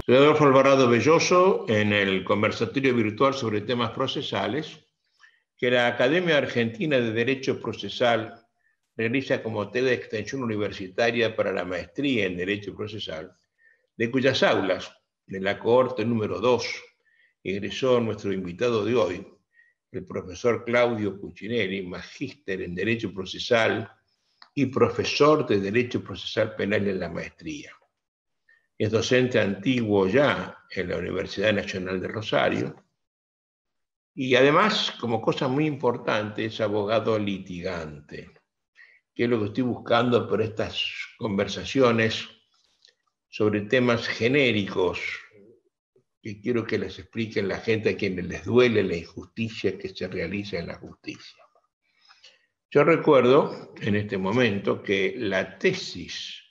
Soy Adolfo Alvarado Belloso en el conversatorio virtual sobre temas procesales que la Academia Argentina de Derecho Procesal realiza como TED de extensión universitaria para la maestría en Derecho Procesal, de cuyas aulas, de la cohorte número 2, egresó nuestro invitado de hoy, el profesor Claudio Cucinelli, magíster en Derecho Procesal y profesor de Derecho Procesal Penal en la maestría. Es docente antiguo ya en la Universidad Nacional de Rosario y además, como cosa muy importante, es abogado litigante, que es lo que estoy buscando por estas conversaciones sobre temas genéricos que quiero que les expliquen la gente a quienes les duele la injusticia que se realiza en la justicia. Yo recuerdo en este momento que la tesis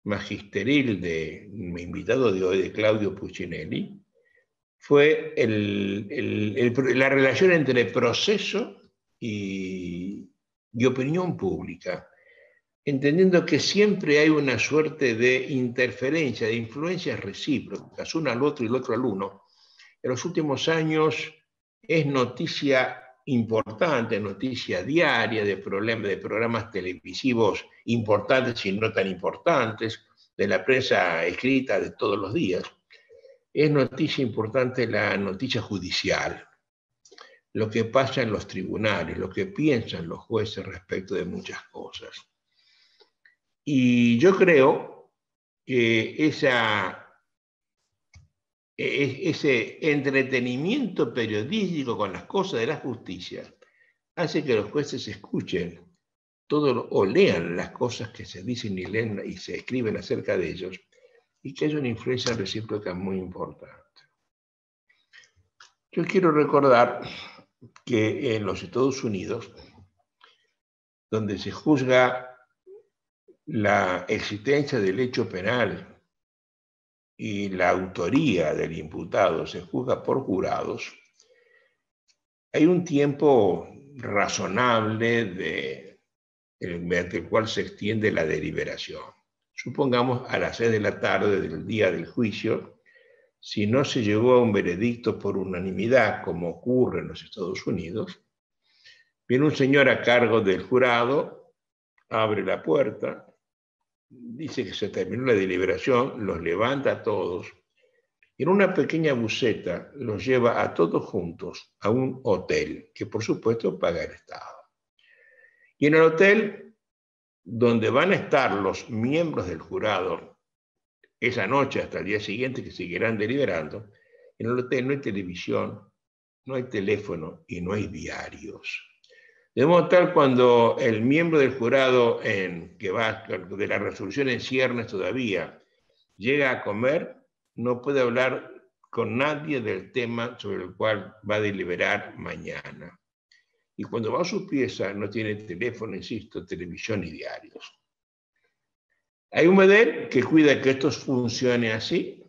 magisteril de mi invitado de hoy, de Claudio Cucinelli, fue la relación entre proceso y opinión pública, entendiendo que siempre hay una suerte de interferencia, de influencias recíprocas, uno al otro y el otro al uno. En los últimos años es noticia importante, noticia diaria de programas televisivos importantes y no tan importantes, de la prensa escrita de todos los días. Es noticia importante la noticia judicial, lo que pasa en los tribunales, lo que piensan los jueces respecto de muchas cosas. Y yo creo que ese entretenimiento periodístico con las cosas de la justicia hace que los jueces escuchen o lean las cosas que se dicen y leen y se escriben acerca de ellos, y que haya una influencia recíproca muy importante. Yo quiero recordar que en los Estados Unidos, donde se juzga la existencia del hecho penal y la autoría del imputado se juzga por jurados, hay un tiempo razonable mediante el cual se extiende la deliberación. Supongamos a las 6 de la tarde del día del juicio, si no se llegó a un veredicto por unanimidad, como ocurre en los Estados Unidos, viene un señor a cargo del jurado, abre la puerta, dice que se terminó la deliberación, los levanta a todos, y en una pequeña buseta los lleva a todos juntos a un hotel, que por supuesto paga el Estado. Y en el hotel, donde van a estar los miembros del jurado esa noche hasta el día siguiente, que seguirán deliberando, en el hotel no hay televisión, no hay teléfono y no hay diarios. De modo tal, cuando el miembro del jurado que va de la resolución en ciernes todavía llega a comer, no puede hablar con nadie del tema sobre el cual va a deliberar mañana. Y cuando va a su pieza no tiene teléfono, insisto, televisión y diarios. Hay un medel que cuida que esto funcione así.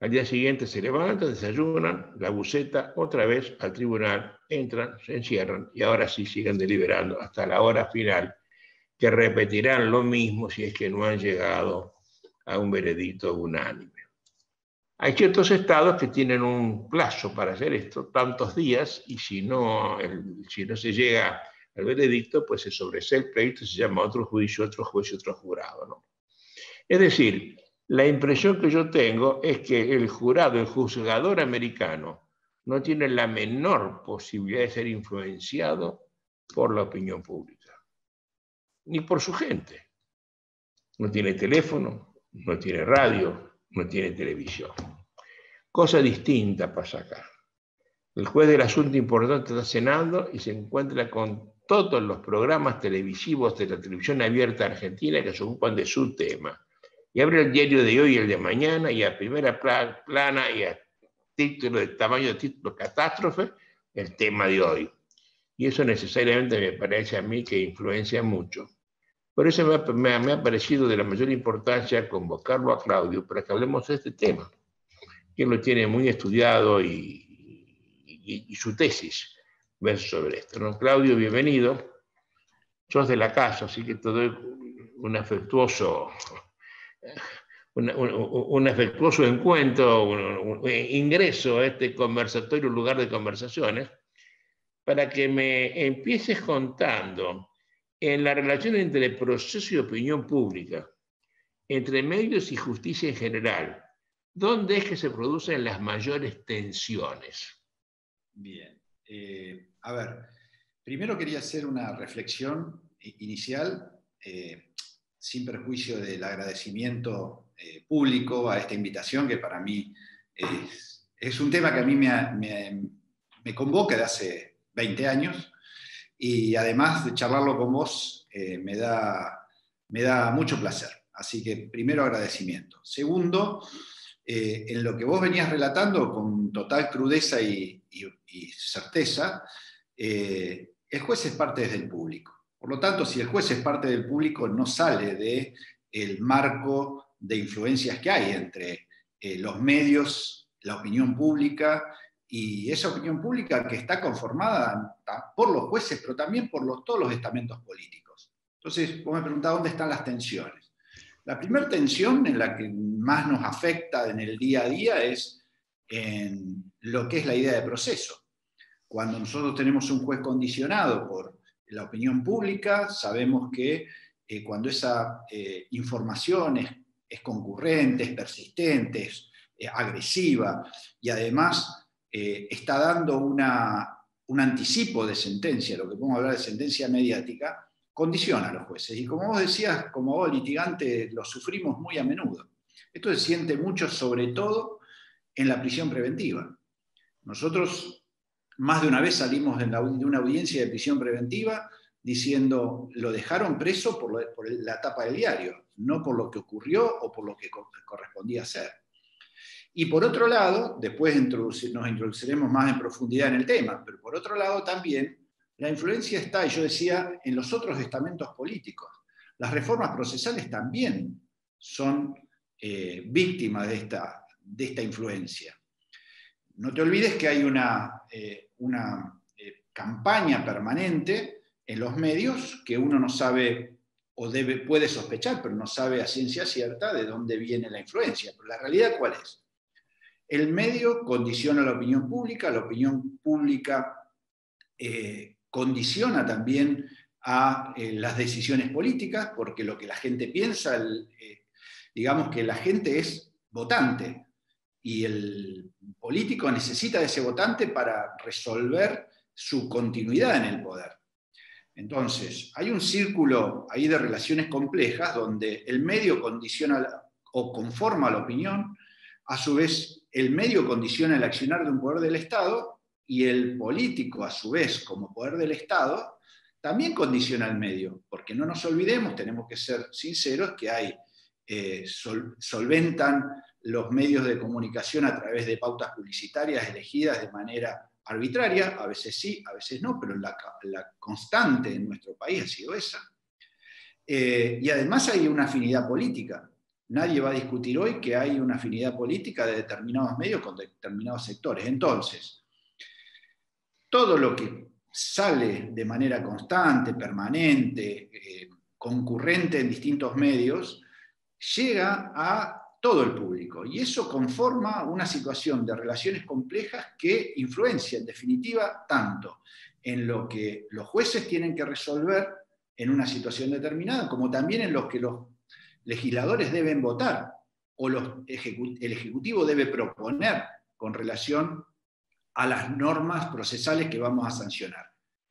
Al día siguiente se levantan, desayunan, la buseta, otra vez al tribunal, entran, se encierran y ahora sí siguen deliberando hasta la hora final, que repetirán lo mismo si es que no han llegado a un veredicto unánime. Hay ciertos estados que tienen un plazo para hacer esto, tantos días, y si no se llega al veredicto, pues se sobresee el pleito, se llama otro juicio, otro juez y otro jurado, ¿no? Es decir, la impresión que yo tengo es que el jurado, el juzgador americano, no tiene la menor posibilidad de ser influenciado por la opinión pública, ni por su gente. No tiene teléfono, no tiene radio, no tiene televisión. Cosa distinta pasa acá. El juez del asunto importante está cenando y se encuentra con todos los programas televisivos de la televisión abierta argentina que se ocupan de su tema. Y abre el diario de hoy y el de mañana, y a primera plana y a título de tamaño de título catástrofe, el tema de hoy. Y eso necesariamente me parece a mí que influencia mucho. Por eso me ha parecido de la mayor importancia convocarlo a Claudio para que hablemos de este tema, que él lo tiene muy estudiado y su tesis versa sobre esto, ¿no? Claudio, bienvenido. Sos de la casa, así que te doy un afectuoso un afectuoso encuentro, un ingreso a este conversatorio, lugar de conversaciones, para que me empieces contando en la relación entre proceso y opinión pública, entre medios y justicia en general, ¿dónde es que se producen las mayores tensiones? Bien. A ver, primero quería hacer una reflexión inicial, sin perjuicio del agradecimiento público a esta invitación, que para mí es un tema que a mí me convoca de hace 20 años, y además de charlarlo con vos, me da mucho placer. Así que primero agradecimiento. Segundo, en lo que vos venías relatando con total crudeza y certeza, el juez es parte del público. Por lo tanto, si el juez es parte del público, no sale del marco de influencias que hay entre los medios, la opinión pública, y esa opinión pública que está conformada por los jueces, pero también por todos los estamentos políticos. Entonces, vos me preguntás dónde están las tensiones. La primera tensión en la que más nos afecta en el día a día es en lo que es la idea de proceso. Cuando nosotros tenemos un juez condicionado por la opinión pública, sabemos que cuando esa información es concurrente, es persistente, es agresiva y además está dando un anticipo de sentencia, lo que podemos hablar de sentencia mediática, condiciona a los jueces. Y como vos decías, como vos litigante, lo sufrimos muy a menudo. Esto se siente mucho, sobre todo, en la prisión preventiva. Nosotros más de una vez salimos de una audiencia de prisión preventiva diciendo, lo dejaron preso por la tapa del diario, no por lo que ocurrió o por lo que correspondía hacer. Y por otro lado, después nos introduciremos más en profundidad en el tema, pero por otro lado también, la influencia está, y yo decía, en los otros estamentos políticos. Las reformas procesales también son víctimas de esta influencia. No te olvides que hay una campaña permanente en los medios que uno no sabe o puede sospechar, pero no sabe a ciencia cierta de dónde viene la influencia. Pero la realidad, ¿cuál es? El medio condiciona la opinión pública condiciona también a las decisiones políticas, porque lo que la gente piensa, digamos que la gente es votante, y el político necesita de ese votante para resolver su continuidad en el poder. Entonces, hay un círculo ahí de relaciones complejas donde el medio condiciona o conforma la opinión, a su vez el medio condiciona el accionar de un poder del Estado y el político, a su vez, como poder del Estado, también condiciona al medio, porque no nos olvidemos, tenemos que ser sinceros, que hay solventan los medios de comunicación a través de pautas publicitarias elegidas de manera arbitraria, a veces sí, a veces no, pero la constante en nuestro país ha sido esa. Y además hay una afinidad política. Nadie va a discutir hoy que hay una afinidad política de determinados medios con determinados sectores. Entonces, todo lo que sale de manera constante, permanente, concurrente en distintos medios, llega a todo el público. Y eso conforma una situación de relaciones complejas que influencia, en definitiva, tanto en lo que los jueces tienen que resolver en una situación determinada, como también en lo que los legisladores deben votar o el Ejecutivo debe proponer con relación a las normas procesales que vamos a sancionar.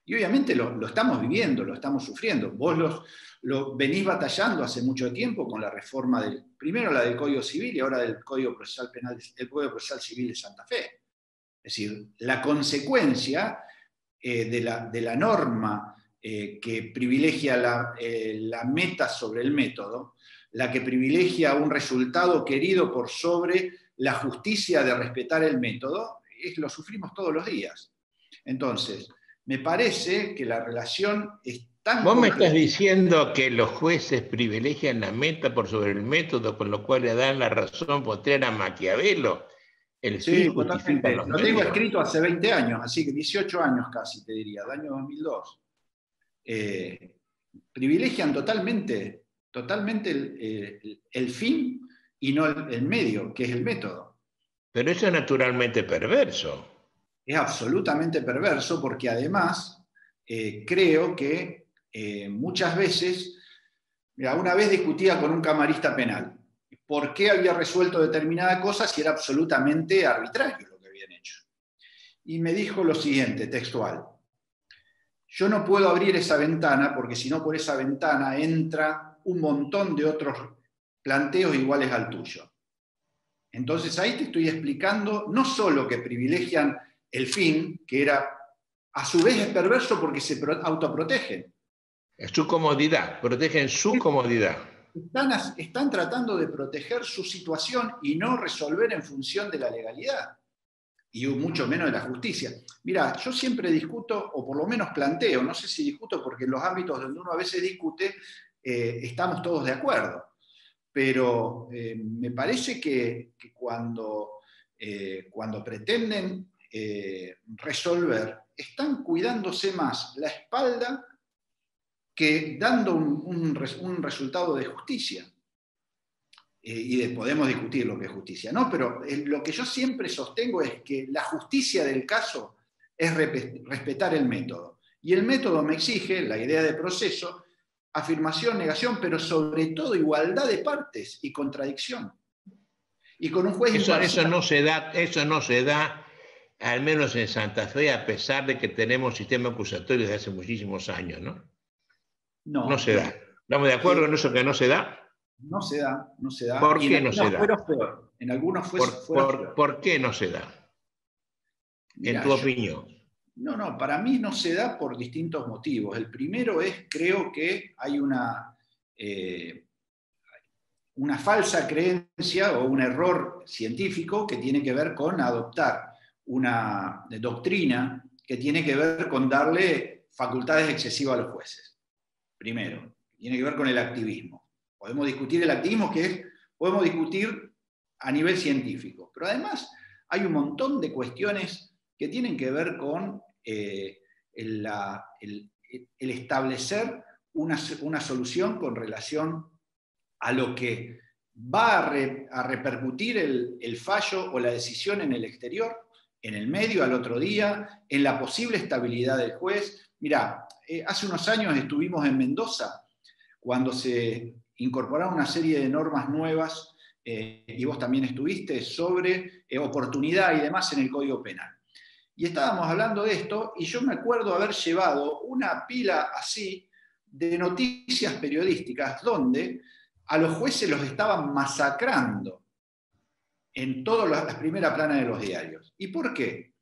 Y obviamente lo estamos viviendo, lo estamos sufriendo. Vos lo venís batallando hace mucho tiempo con la reforma primero la del Código Civil y ahora del Código Procesal Penal, el Código Procesal Civil de Santa Fe. Es decir, la consecuencia de la norma que privilegia la meta sobre el método, la que privilegia un resultado querido por sobre la justicia de respetar el método, lo sufrimos todos los días. Entonces, me parece que la relación es tan ¿Vos me compleja. estás diciendo que los jueces privilegian la meta por sobre el método, con lo cual le dan la razón por tener a Maquiavelo? El fin justifica los Lo tengo medios. escrito hace 20 años, así que 18 años casi, te diría, del año 2002. Privilegian totalmente el fin y no el medio, que es el método. Pero eso es naturalmente perverso. Es absolutamente perverso porque además creo que muchas veces, mira, una vez discutía con un camarista penal por qué había resuelto determinada cosa si era absolutamente arbitrario lo que habían hecho. Y me dijo lo siguiente, textual: yo no puedo abrir esa ventana porque si no por esa ventana entra un montón de otros planteos iguales al tuyo. Entonces ahí te estoy explicando no solo que privilegian el fin, que era, a su vez es perverso porque se autoprotegen. Es su comodidad, protegen su comodidad. Están tratando de proteger su situación y no resolver en función de la legalidad, y mucho menos de la justicia. Mira, yo siempre discuto, o por lo menos planteo, no sé si discuto porque en los ámbitos donde uno a veces discute, estamos todos de acuerdo, pero me parece que cuando pretenden resolver, están cuidándose más la espalda que dando un resultado de justicia. Y podemos discutir lo que es justicia, ¿no? Pero lo que yo siempre sostengo es que la justicia del caso es respetar el método. Y el método me exige, la idea de proceso, afirmación, negación, pero sobre todo igualdad de partes y contradicción. Y con un juez imparcial. Eso no se da, al menos en Santa Fe, a pesar de que tenemos sistema acusatorio desde hace muchísimos años, ¿no? No se da. ¿Estamos de acuerdo en eso que no se da? No se da, no se da. ¿Por qué no se da? Peor. En algunos fueros peor. ¿Por qué no se da? Mirá, en tu opinión. No, para mí no se da por distintos motivos. El primero es, creo que hay una falsa creencia o un error científico que tiene que ver con adoptar una doctrina que tiene que ver con darle facultades excesivas a los jueces. Primero, tiene que ver con el activismo. Podemos discutir el activismo, podemos discutir a nivel científico, pero además hay un montón de cuestiones que tienen que ver con el establecer una solución con relación a lo que va a repercutir el fallo o la decisión en el exterior, en el medio, al otro día, en la posible estabilidad del juez. Mirá, hace unos años estuvimos en Mendoza cuando se incorporaron una serie de normas nuevas, y vos también estuviste, sobre oportunidad y demás en el Código Penal. Y estábamos hablando de esto, y yo me acuerdo haber llevado una pila así de noticias periodísticas donde a los jueces los estaban masacrando en todas las primeras planas de los diarios. ¿Y por qué?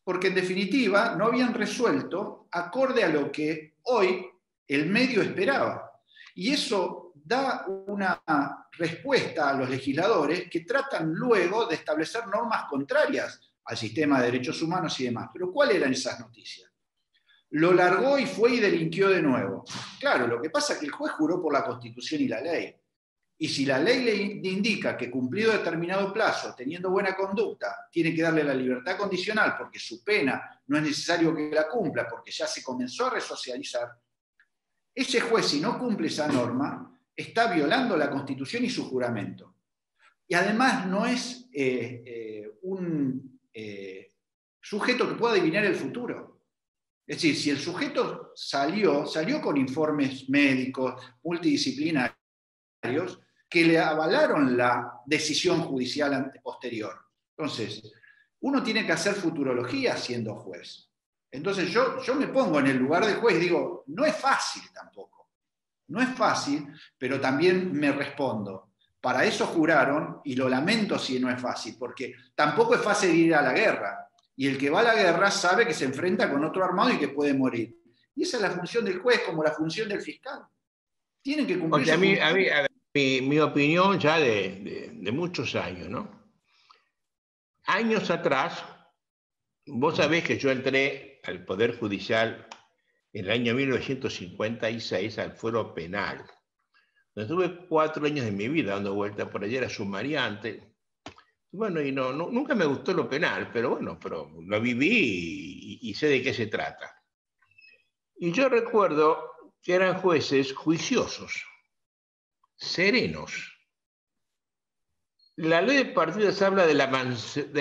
Porque en definitiva no habían resuelto acorde a lo que hoy el medio esperaba. Y eso da una respuesta a los legisladores que tratan luego de establecer normas contrarias al sistema de derechos humanos y demás. Pero ¿cuáles eran esas noticias? Lo largó y fue y delinquió de nuevo. Claro, lo que pasa es que el juez juró por la Constitución y la ley. Y si la ley le indica que cumplido determinado plazo, teniendo buena conducta, tiene que darle la libertad condicional porque su pena no es necesario que la cumpla porque ya se comenzó a resocializar, ese juez, si no cumple esa norma, está violando la Constitución y su juramento. Y además no es un sujeto que pueda adivinar el futuro. Es decir, si el sujeto salió con informes médicos, multidisciplinarios, que le avalaron la decisión judicial posterior. Entonces, uno tiene que hacer futurología siendo juez. Entonces yo me pongo en el lugar del juez y digo, no es fácil tampoco. No es fácil, pero también me respondo. Para eso juraron, y lo lamento si no es fácil, porque tampoco es fácil ir a la guerra. Y el que va a la guerra sabe que se enfrenta con otro armado y que puede morir. Y esa es la función del juez, como la función del fiscal. Tienen que cumplir. Porque a ver, mi opinión ya de muchos años, ¿no? Años atrás, vos sabés que yo entré al Poder Judicial en el año 1956 al fuero penal. Estuve 4 años de mi vida dando vuelta por allá, era sumariante. Bueno, y nunca me gustó lo penal, pero lo viví y sé de qué se trata. Y yo recuerdo que eran jueces juiciosos, serenos. la ley de partidos habla de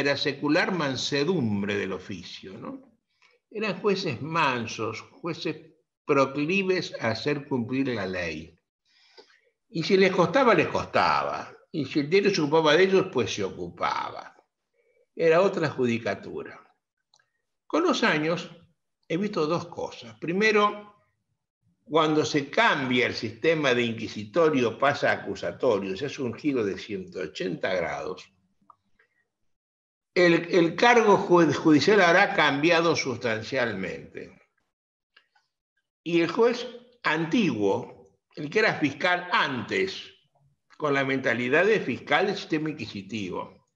la secular mansedumbre del oficio, ¿no? Eran jueces mansos, jueces proclives a hacer cumplir la ley. Y si les costaba, les costaba. Y si el diario se ocupaba de ellos, pues se ocupaba. Era otra judicatura. Con los años he visto dos cosas. Primero, cuando se cambia el sistema de inquisitorio, pasa a acusatorio, se hace un giro de 180 grados, el cargo judicial habrá cambiado sustancialmente. Y el juez antiguo, el que era fiscal antes, con la mentalidad de fiscal del sistema inquisitivo,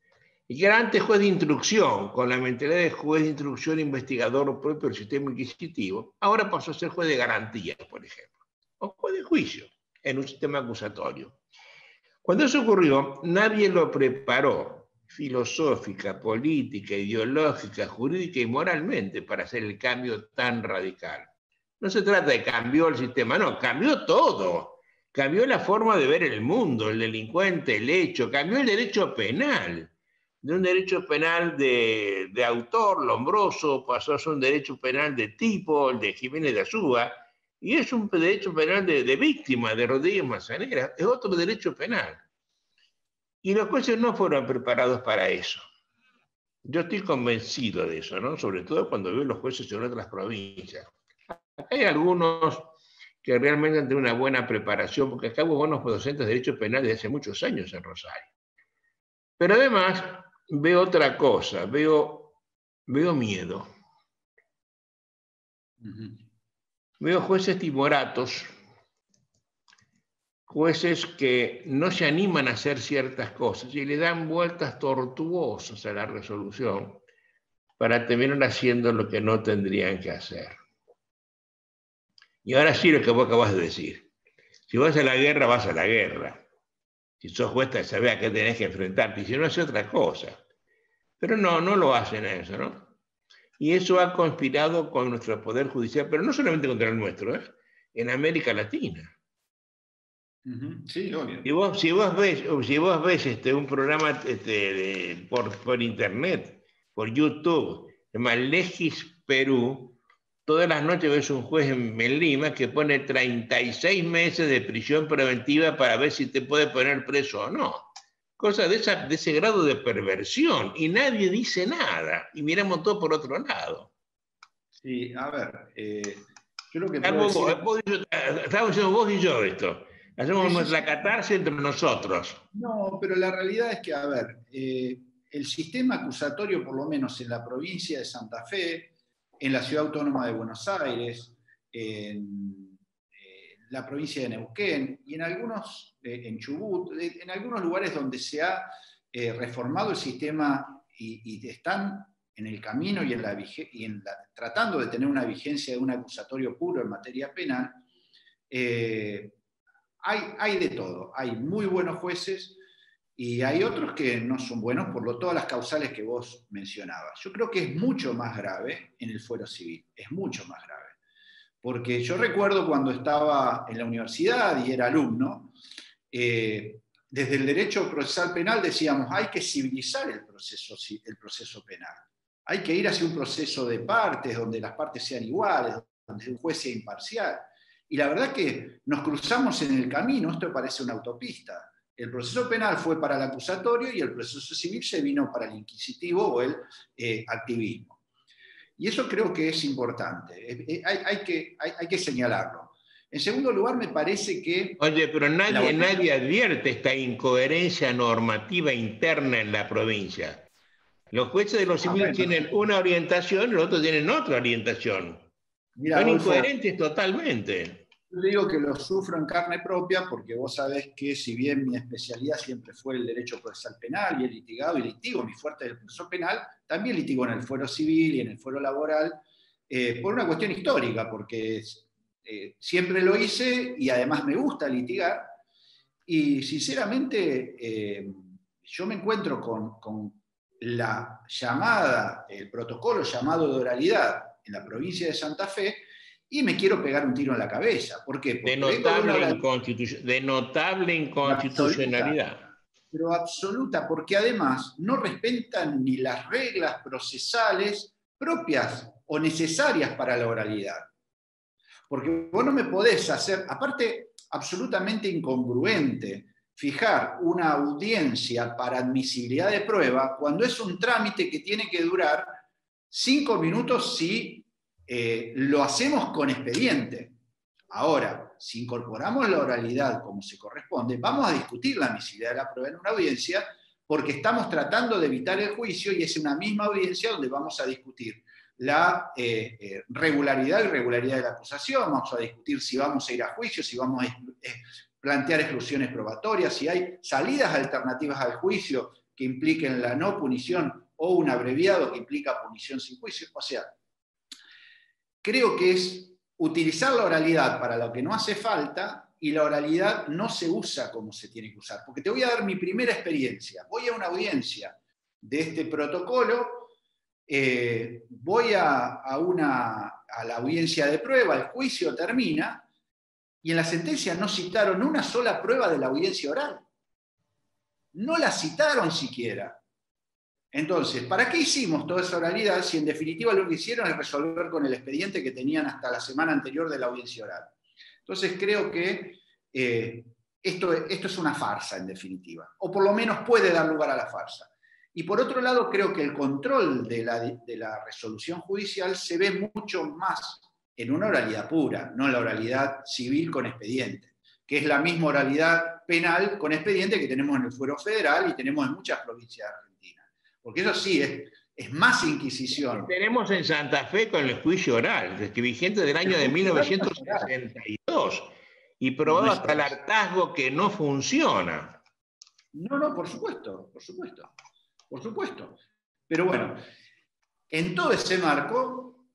y que era antes juez de instrucción, con la mentalidad de juez de instrucción investigador propio del sistema inquisitivo, ahora pasó a ser juez de garantías, por ejemplo, o juez de juicio en un sistema acusatorio. Cuando eso ocurrió, nadie lo preparó filosófica, política, ideológica, jurídica y moralmente para hacer el cambio tan radical. No se trata de cambió el sistema, no, cambió todo. Cambió la forma de ver el mundo, el delincuente, el hecho, cambió el derecho penal. De un derecho penal de autor, Lombroso, pasó a ser un derecho penal de tipo, el de Jiménez de Azúa, y es un derecho penal de víctima, de Rodríguez Manzanera, es otro derecho penal. Y los jueces no fueron preparados para eso. Yo estoy convencido de eso, ¿no? Sobre todo cuando veo los jueces en otras provincias. Acá hay algunos que realmente han tenido una buena preparación, porque acá hubo buenos docentes de derecho penal desde hace muchos años en Rosario. Pero además veo otra cosa, veo miedo. Veo jueces timoratos, jueces que no se animan a hacer ciertas cosas y le dan vueltas tortuosas a la resolución para terminar haciendo lo que no tendrían que hacer. Y ahora sí lo que vos acabas de decir. Si vas a la guerra, vas a la guerra. Si sos juez, sabés a qué tenés que enfrentarte. Y si no, hace otra cosa. Pero no lo hacen a eso, ¿no? Y eso ha conspirado con nuestro poder judicial, pero no solamente contra el nuestro, en América Latina. Sí, obvio. Si vos ves un programa por internet, por YouTube, se llama Legis Perú, todas las noches ves un juez en Lima que pone 36 meses de prisión preventiva para ver si te puede poner preso o no. Cosa de ese grado de perversión, y nadie dice nada, y miramos todo por otro lado. Sí, a ver, yo lo que estamos diciendo vos y yo esto. Hacemos nuestra catarsis entre nosotros. No, pero la realidad es que, a ver, el sistema acusatorio, por lo menos en la provincia de Santa Fe, en la Ciudad Autónoma de Buenos Aires, en la provincia de Neuquén y en algunos, en Chubut, en algunos lugares donde se ha reformado el sistema y están en el camino y tratando de tener una vigencia de un acusatorio puro en materia penal, hay de todo. Hay muy buenos jueces y hay otros que no son buenos por todas las causales que vos mencionabas. Yo creo que es mucho más grave en el fuero civil, es mucho más grave. Porque yo recuerdo cuando estaba en la universidad y era alumno, desde el derecho procesal penal decíamos, hay que civilizar el proceso penal. Hay que ir hacia un proceso de partes, donde las partes sean iguales, donde un juez sea imparcial. Y la verdad que nos cruzamos en el camino, esto parece una autopista. El proceso penal fue para el acusatorio y el proceso civil se vino para el inquisitivo o el activismo. Y eso creo que es importante, hay que señalarlo. En segundo lugar, me parece que... Oye, pero nadie advierte esta incoherencia normativa interna en la provincia. Los jueces de los civiles tienen una orientación, los otros tienen otra orientación. Mira, son incoherentes totalmente. Yo digo que lo sufro en carne propia porque vos sabés que si bien mi especialidad siempre fue el derecho procesal penal y he litigado y litigo, mi fuerte es el proceso penal, también litigo en el fuero civil y en el fuero laboral por una cuestión histórica, porque siempre lo hice y además me gusta litigar y sinceramente yo me encuentro con la llamada, el protocolo llamado de oralidad en la provincia de Santa Fe y me quiero pegar un tiro en la cabeza. ¿Por qué? Porque de notable inconstitucionalidad. pero absoluta, porque además no respetan ni las reglas procesales propias o necesarias para la oralidad. Porque vos no me podés hacer, aparte, absolutamente incongruente, fijar una audiencia para admisibilidad de prueba cuando es un trámite que tiene que durar 5 minutos si lo hacemos con expediente. Ahora, si incorporamos la oralidad como se corresponde, vamos a discutir la admisibilidad de la prueba en una audiencia porque estamos tratando de evitar el juicio y es una misma audiencia donde vamos a discutir la regularidad y irregularidad de la acusación, vamos a discutir si vamos a ir a juicio, si vamos a plantear exclusiones probatorias, si hay salidas alternativas al juicio que impliquen la no punición o un abreviado que implica punición sin juicio. O sea, creo que es utilizar la oralidad para lo que no hace falta y la oralidad no se usa como se tiene que usar. Porque te voy a dar mi primera experiencia. Voy a una audiencia de este protocolo, voy a la audiencia de prueba, el juicio termina, y en la sentencia no citaron una sola prueba de la audiencia oral. No la citaron siquiera. Entonces, ¿para qué hicimos toda esa oralidad si en definitiva lo que hicieron es resolver con el expediente que tenían hasta la semana anterior de la audiencia oral? Entonces creo que esto es una farsa en definitiva, o por lo menos puede dar lugar a la farsa. Y por otro lado, creo que el control de la resolución judicial se ve mucho más en una oralidad pura, no en la oralidad civil con expediente, que es la misma oralidad penal con expediente que tenemos en el fuero federal y tenemos en muchas provincias de Argentina. Porque eso sí, es más inquisición. Tenemos en Santa Fe con el juicio oral, que vigente del año de 1962, y probado hasta el hartazgo que no funciona. No, por supuesto. Pero bueno, en todo ese marco,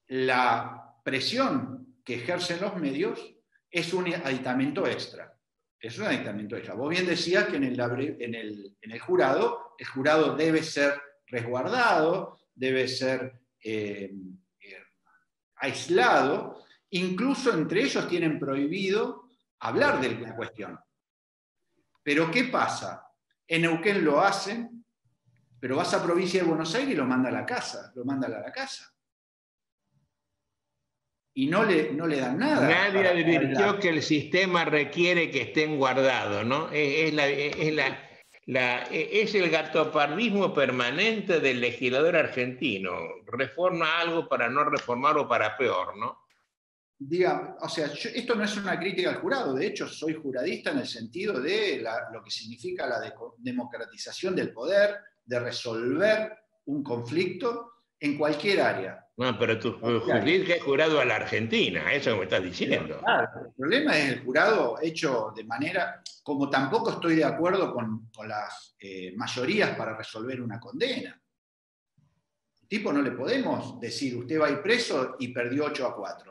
la presión que ejercen los medios es un aditamento extra. Es un aditamento extra. Vos bien decías que en el jurado, el jurado debe ser resguardado, debe ser aislado, incluso entre ellos tienen prohibido hablar de la cuestión. Pero ¿qué pasa? En Neuquén lo hacen, pero vas a provincia de Buenos Aires y lo mandan a la casa, Y no le dan nada. Nadie advirtió que el sistema requiere que estén guardados, ¿no? Es el gatopardismo permanente del legislador argentino. Reforma algo para no reformar o para peor, ¿no? Esto no es una crítica al jurado, de hecho soy juradista en el sentido de lo que significa la democratización del poder, de resolver un conflicto en cualquier área. No, pero tú juzgas que es jurado a la Argentina, eso que me estás diciendo. Claro, el problema es el jurado hecho de manera, como tampoco estoy de acuerdo con las mayorías para resolver una condena. El tipo no le podemos decir, usted va a ir preso y perdió 8-4.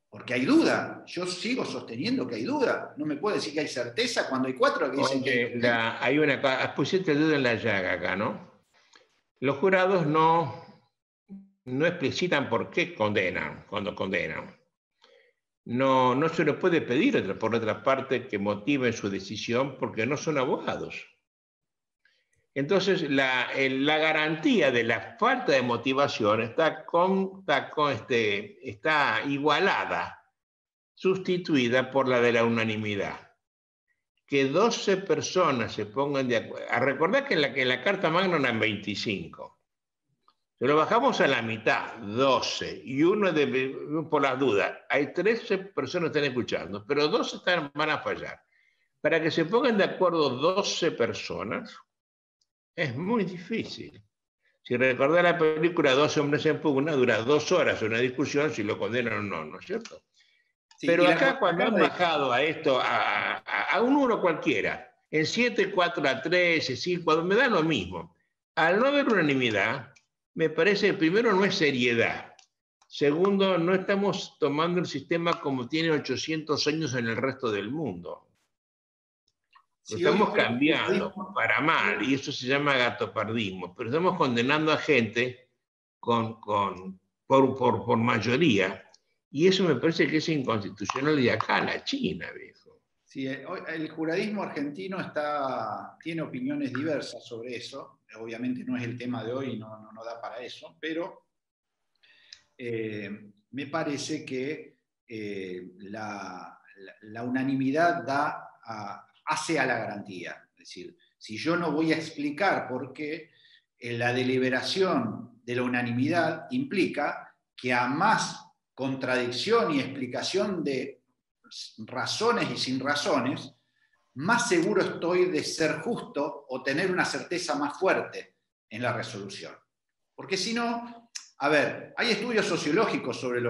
Porque hay duda. Yo sigo sosteniendo que hay duda. No me puede decir que hay certeza cuando hay 4 que dicen que hay una cosa, pusiste duda en la llaga acá, ¿no? Los jurados no explicitan por qué condenan, cuando condenan. No se les puede pedir, por otra parte, que motiven su decisión porque no son abogados. Entonces, la garantía de la falta de motivación está igualada, sustituida por la de la unanimidad. Que 12 personas se pongan de acuerdo. Recordad que en la Carta Magna eran 25. Se lo bajamos a la mitad, 12, y uno por las dudas. Hay 13 personas que están escuchando, pero 12 van a fallar. Para que se pongan de acuerdo 12 personas, es muy difícil. Si recordás la película 12 hombres en pugna, dura 2 horas una discusión si lo condenan o no, ¿no es cierto? Sí, pero acá cuando han bajado a esto, a un número cualquiera, en 7, 4-3, 5, me da lo mismo. Al no haber unanimidad, me parece, primero, no es seriedad. Segundo, no estamos tomando el sistema como tiene 800 años en el resto del mundo. Lo estamos cambiando para mal, y eso se llama gatopardismo, pero estamos condenando a gente por mayoría, y eso me parece que es inconstitucional de acá a la China, viejo. Sí, el juradismo argentino tiene opiniones diversas sobre eso. Obviamente no es el tema de hoy, no da para eso, pero me parece que la unanimidad hace a la garantía. Es decir, si yo no voy a explicar por qué la deliberación de la unanimidad implica que a más contradicción y explicación de razones y sin razones, más seguro estoy de ser justo o tener una certeza más fuerte en la resolución. Porque si no, a ver, hay estudios sociológicos sobre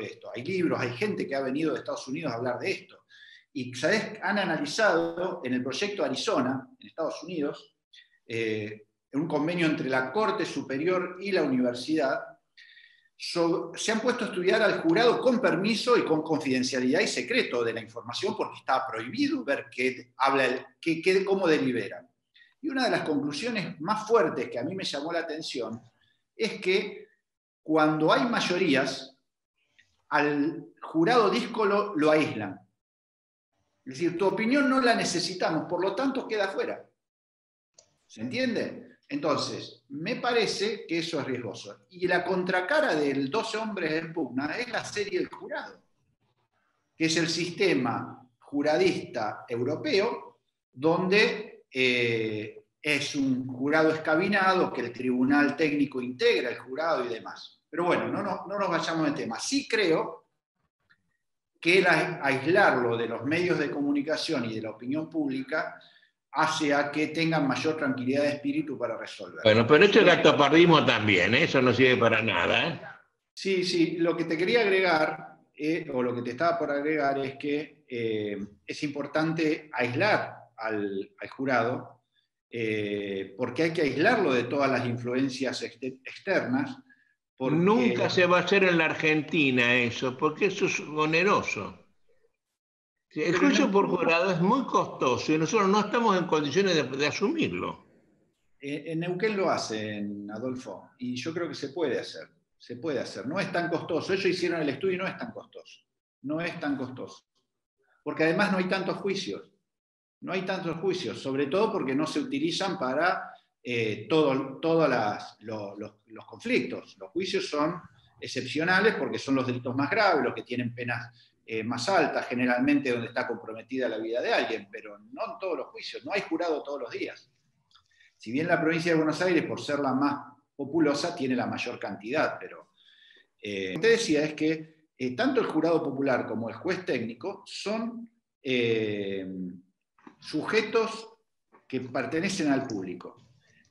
esto, hay libros, hay gente que ha venido de Estados Unidos a hablar de esto. Y, ¿sabes? Han analizado en el proyecto Arizona, en Estados Unidos, en un convenio entre la Corte Superior y la universidad, se han puesto a estudiar al jurado con permiso y con confidencialidad y secreto de la información porque está prohibido ver cómo deliberan. Y una de las conclusiones más fuertes que a mí me llamó la atención es que cuando hay mayorías, al jurado díscolo lo aíslan. Es decir, tu opinión no la necesitamos, por lo tanto queda fuera. ¿Se entiende? Entonces, me parece que eso es riesgoso. Y la contracara del 12 hombres en pugna es la serie del jurado, que es el sistema juradista europeo, donde es un jurado escabinado, que el tribunal técnico integra el jurado y demás. Pero bueno, no nos vayamos del tema. Sí creo que el aislarlo de los medios de comunicación y de la opinión pública hace a que tengan mayor tranquilidad de espíritu para resolver. Bueno, pero esto es gatopardismo también, ¿eh? Eso no sirve para nada, ¿eh? Sí, lo que te quería agregar, o lo que te estaba por agregar, es que es importante aislar al jurado, porque hay que aislarlo de todas las influencias externas. Porque nunca se va a hacer en la Argentina eso, porque eso es oneroso. El juicio por jurado es muy costoso y nosotros no estamos en condiciones de asumirlo. En Neuquén lo hacen, Adolfo, y yo creo que se puede hacer. Se puede hacer. No es tan costoso. Ellos hicieron el estudio y no es tan costoso. No es tan costoso. Porque además no hay tantos juicios. No hay tantos juicios, sobre todo porque no se utilizan para todos los conflictos. Los juicios son excepcionales porque son los delitos más graves, los que tienen penas más altas, generalmente donde está comprometida la vida de alguien, pero no en todos los juicios. No hay jurado todos los días. Si bien la provincia de Buenos Aires, por ser la más populosa, tiene la mayor cantidad, pero lo que te decía es que tanto el jurado popular como el juez técnico son sujetos que pertenecen al público.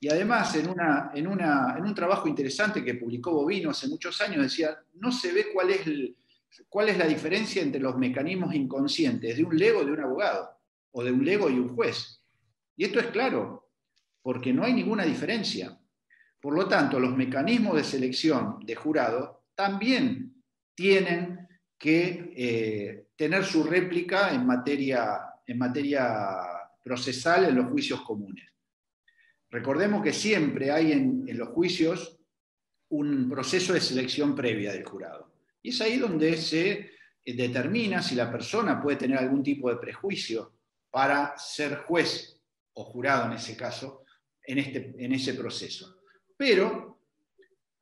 Y además, en un trabajo interesante que publicó Bovino hace muchos años, decía, no se ve cuál es la diferencia entre los mecanismos inconscientes de un lego y de un abogado, o de un lego y un juez. Y esto es claro, porque no hay ninguna diferencia. Por lo tanto, los mecanismos de selección de jurado también tienen que tener su réplica en materia procesal en los juicios comunes. Recordemos que siempre hay en los juicios un proceso de selección previa del jurado. Y es ahí donde se determina si la persona puede tener algún tipo de prejuicio para ser juez o jurado en ese caso, en ese proceso. Pero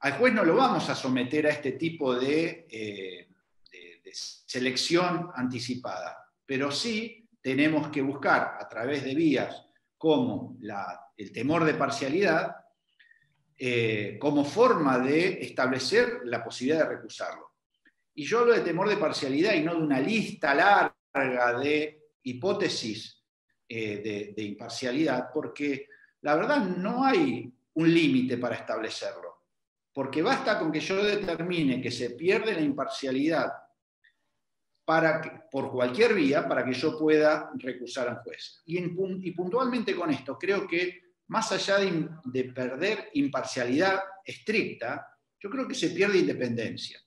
al juez no lo vamos a someter a este tipo de selección anticipada, pero sí tenemos que buscar a través de vías como el temor de parcialidad, como forma de establecer la posibilidad de recusarlo. Y yo hablo de temor de parcialidad y no de una lista larga de hipótesis de imparcialidad, porque la verdad no hay un límite para establecerlo, porque basta con que yo determine que se pierde la imparcialidad por cualquier vía para que yo pueda recusar a un juez. Y puntualmente con esto, creo que más allá de perder imparcialidad estricta, yo creo que se pierde independencia.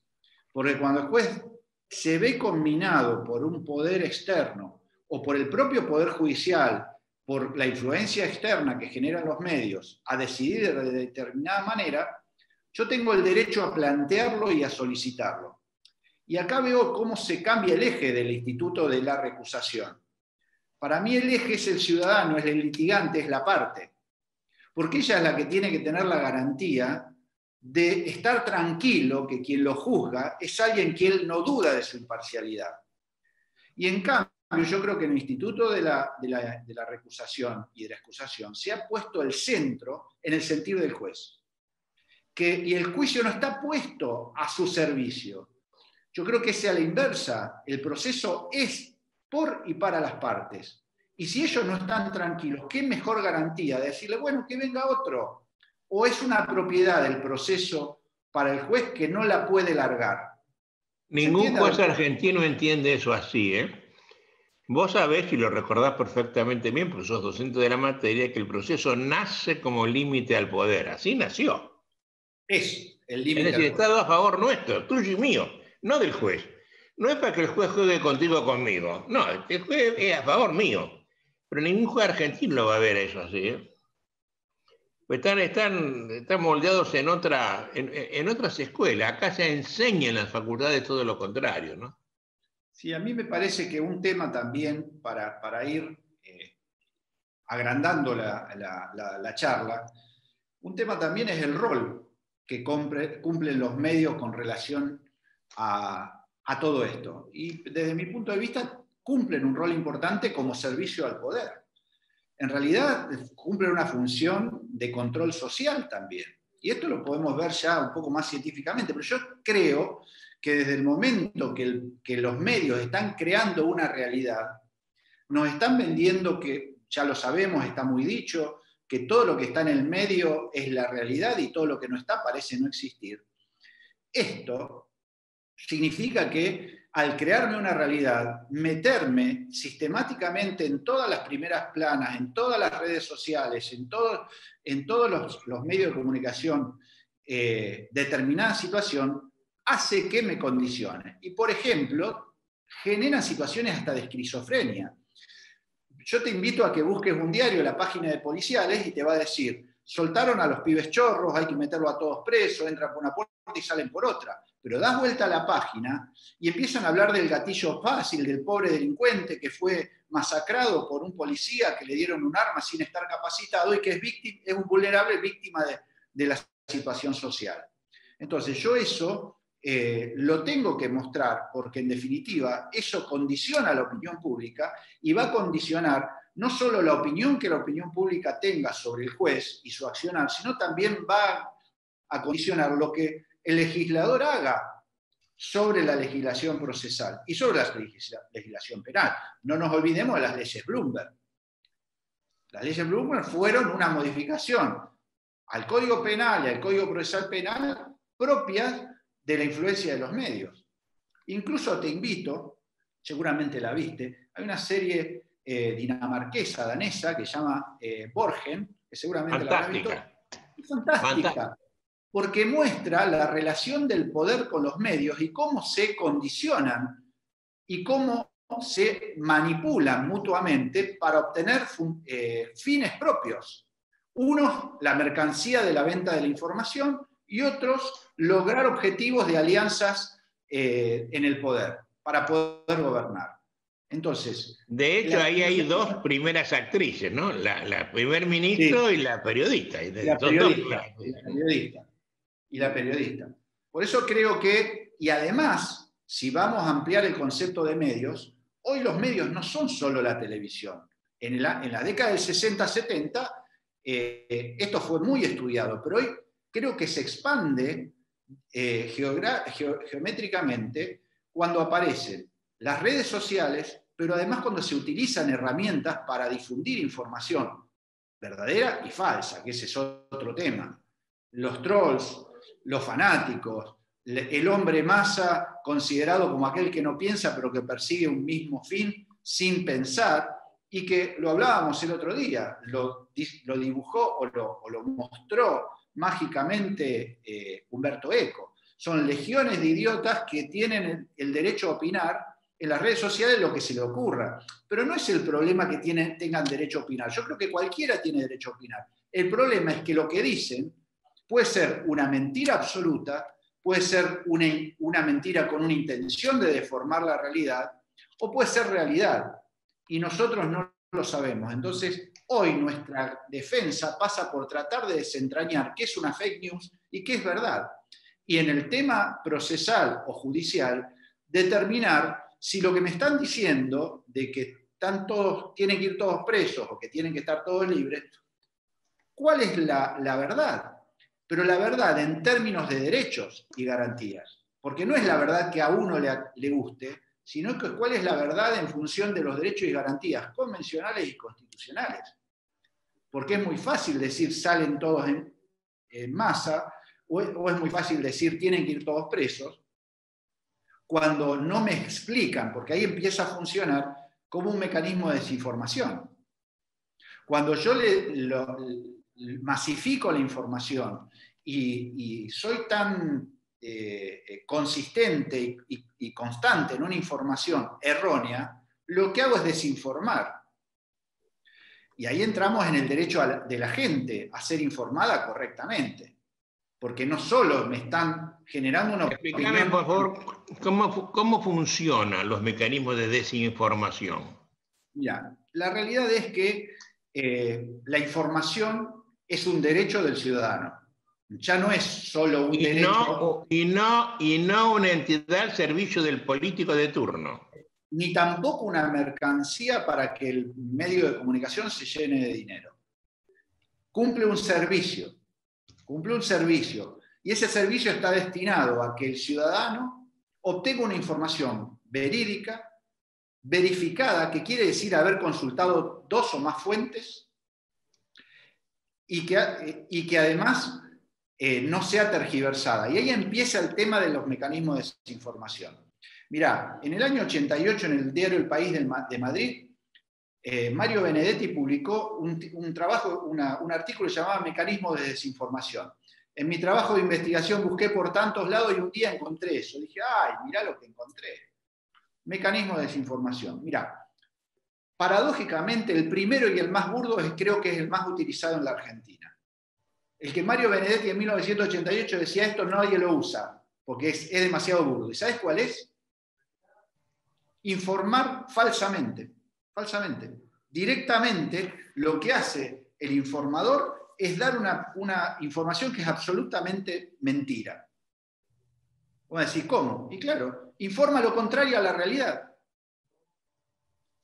Porque cuando el juez se ve combinado por un poder externo o por el propio poder judicial, por la influencia externa que generan los medios, a decidir de determinada manera, yo tengo el derecho a plantearlo y a solicitarlo. Y acá veo cómo se cambia el eje del instituto de la recusación. Para mí el eje es el ciudadano, es el litigante, es la parte. Porque ella es la que tiene que tener la garantía de estar tranquilo que quien lo juzga es alguien que él no duda de su imparcialidad. Y en cambio, yo creo que en el Instituto de la Recusación y de la Excusación se ha puesto el centro en el sentido del juez. Y el juicio no está puesto a su servicio. Yo creo que es a la inversa. El proceso es por y para las partes. Y si ellos no están tranquilos, ¿qué mejor garantía de decirle, bueno, que venga otro? ¿O es una propiedad del proceso para el juez que no la puede largar? Ningún juez argentino entiende eso así, ¿eh? Vos sabés, y lo recordás perfectamente bien, porque sos docente de la materia, que el proceso nace como límite al poder. Así nació. Es el límite. Es decir, está a favor nuestro, tuyo y mío, no del juez. No es para que el juez juegue contigo o conmigo. No, el juez es a favor mío. Pero ningún juez argentino lo va a ver eso así, ¿eh? Están moldeados en otras escuelas. Acá se enseña en las facultades todo lo contrario, ¿no? Sí, a mí me parece que un tema también para ir agrandando la charla, un tema también es el rol que cumplen los medios con relación a todo esto. Y desde mi punto de vista cumplen un rol importante como servicio al poder. En realidad cumplen una función de control social también. Y esto lo podemos ver ya un poco más científicamente, pero yo creo que desde el momento que los medios están creando una realidad, nos están vendiendo que, ya lo sabemos, está muy dicho, que todo lo que está en el medio es la realidad y todo lo que no está parece no existir. Esto significa que al crearme una realidad, meterme sistemáticamente en todas las primeras planas, en todas las redes sociales, en todos los medios de comunicación, determinada situación, hace que me condicione. Y, por ejemplo, generan situaciones hasta de esquizofrenia. Yo te invito a que busques un diario, la página de policiales, y te va a decir, soltaron a los pibes chorros, hay que meterlo a todos presos, entran por una puerta y salen por otra. Pero das vuelta a la página y empiezan a hablar del gatillo fácil, del pobre delincuente que fue masacrado por un policía que le dieron un arma sin estar capacitado y que es un vulnerable víctima de la situación social. Entonces yo eso lo tengo que mostrar porque en definitiva eso condiciona la opinión pública y va a condicionar no solo la opinión que la opinión pública tenga sobre el juez y su accionar, sino también va a condicionar lo que el legislador haga sobre la legislación procesal y sobre la legislación penal. No nos olvidemos de las leyes Bloomberg. Las leyes Bloomberg fueron una modificación al Código Penal y al Código Procesal Penal propias de la influencia de los medios. Incluso te invito, seguramente la viste, hay una serie dinamarquesa, danesa, que se llama Borgen, que seguramente la habrás visto. Fantástica. Porque muestra la relación del poder con los medios y cómo se condicionan y cómo se manipulan mutuamente para obtener fines propios. Unos, la mercancía de la venta de la información, y otros, lograr objetivos de alianzas en el poder para poder gobernar. Entonces, de hecho, ahí hay dos primeras actrices, ¿no? La primer ministro, sí, y la periodista. Y la periodista. Y la periodista. Por eso creo que, y además, si vamos a ampliar el concepto de medios, hoy los medios no son solo la televisión. En la década del 60-70, esto fue muy estudiado, pero hoy creo que se expande geométricamente cuando aparecen las redes sociales, pero además cuando se utilizan herramientas para difundir información verdadera y falsa, que ese es otro tema. Los trolls, los fanáticos, el hombre masa considerado como aquel que no piensa pero que persigue un mismo fin sin pensar, y que lo hablábamos el otro día, lo dibujó o lo mostró mágicamente Humberto Eco. Son legiones de idiotas que tienen el derecho a opinar en las redes sociales lo que se le ocurra. Pero no es el problema que tengan derecho a opinar. Yo creo que cualquiera tiene derecho a opinar. El problema es que lo que dicen puede ser una mentira absoluta, puede ser una mentira con una intención de deformar la realidad, o puede ser realidad. y nosotros no lo sabemos. Entonces, hoy nuestra defensa pasa por tratar de desentrañar qué es una fake news y qué es verdad. Y en el tema procesal o judicial, determinar si lo que me están diciendo de que tienen que ir todos presos o que tienen que estar todos libres, ¿cuál es la verdad? Pero la verdad en términos de derechos y garantías. Porque no es la verdad que a uno le guste, sino que cuál es la verdad en función de los derechos y garantías convencionales y constitucionales. Porque es muy fácil decir salen todos en masa, o es muy fácil decir tienen que ir todos presos, cuando no me explican, porque ahí empieza a funcionar como un mecanismo de desinformación. Cuando yo masifico la información y soy tan consistente y constante en una información errónea, lo que hago es desinformar. Y ahí entramos en el derecho de la gente a ser informada correctamente. Porque no solo me están generando una Explícame, opinión. por favor, cómo funcionan los mecanismos de desinformación. Mira, la realidad es que la información es un derecho del ciudadano. Ya no es solo un derecho. Y no una entidad al servicio del político de turno. Ni tampoco una mercancía para que el medio de comunicación se llene de dinero. Cumple un servicio. Y ese servicio está destinado a que el ciudadano obtenga una información verídica, verificada, que quiere decir haber consultado 2 o más fuentes, y que además no sea tergiversada. Y ahí empieza el tema de los mecanismos de desinformación. Mirá, en el año 88, en el diario El País de Madrid, Mario Benedetti publicó un artículo llamado Mecanismos de Desinformación. En mi trabajo de investigación busqué por tantos lados y un día encontré eso. Dije, ¡ay, mirá lo que encontré! Mecanismos de desinformación. Mirá, paradójicamente, el primero y el más burdo creo que es el más utilizado en la Argentina. El que Mario Benedetti en 1988 decía, esto nadie lo usa, porque es demasiado burdo. ¿Y sabes cuál es? Informar falsamente. Directamente, lo que hace el informador es dar una información que es absolutamente mentira. Vamos a decir, ¿cómo? Y claro, informa lo contrario a la realidad.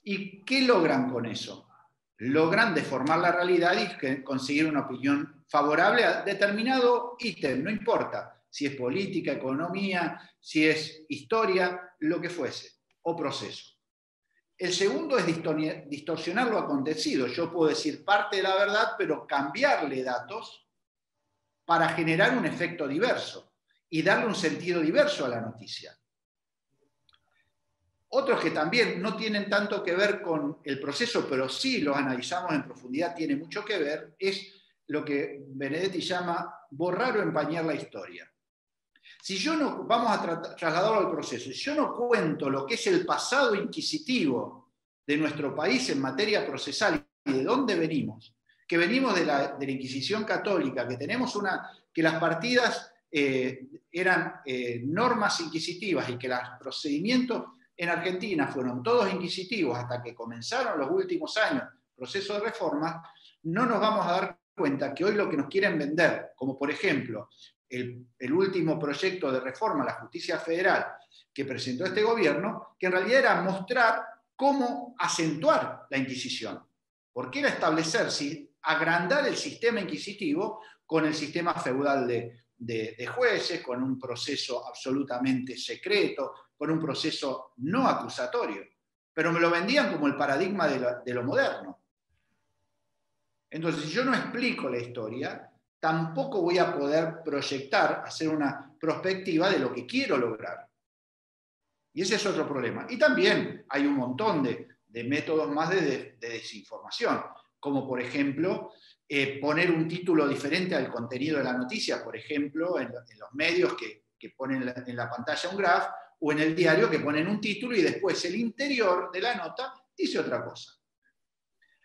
¿Y qué logran con eso? Logran deformar la realidad y conseguir una opinión favorable a determinado ítem, no importa si es política, economía, si es historia, lo que fuese, o proceso. El segundo es distorsionar lo acontecido. Yo puedo decir parte de la verdad, pero cambiarle datos para generar un efecto diverso y darle un sentido diverso a la noticia. Otros que también no tienen tanto que ver con el proceso, pero sí los analizamos en profundidad, tiene mucho que ver, es lo que Benedetti llama borrar o empañar la historia. Si yo no, vamos a trasladarlo al proceso, si yo no cuento lo que es el pasado inquisitivo de nuestro país en materia procesal y de dónde venimos, que venimos de la Inquisición católica, que las partidas eran normas inquisitivas y que los procedimientos en Argentina fueron todos inquisitivos hasta que comenzaron los últimos años procesos de reforma, no nos vamos a dar cuenta que hoy lo que nos quieren vender, como por ejemplo el último proyecto de reforma a la justicia federal que presentó este gobierno, que en realidad era mostrar cómo acentuar la Inquisición, porque era agrandar el sistema inquisitivo con el sistema feudal de jueces, con un proceso absolutamente secreto, con un proceso no acusatorio, pero me lo vendían como el paradigma de lo moderno. Entonces, si yo no explico la historia, tampoco voy a poder proyectar, hacer una perspectiva de lo que quiero lograr. Y ese es otro problema. Y también hay un montón de métodos más de desinformación, como por ejemplo poner un título diferente al contenido de la noticia, por ejemplo, en los medios que ponen en la pantalla un graph, o en el diario que ponen un título y después el interior de la nota dice otra cosa.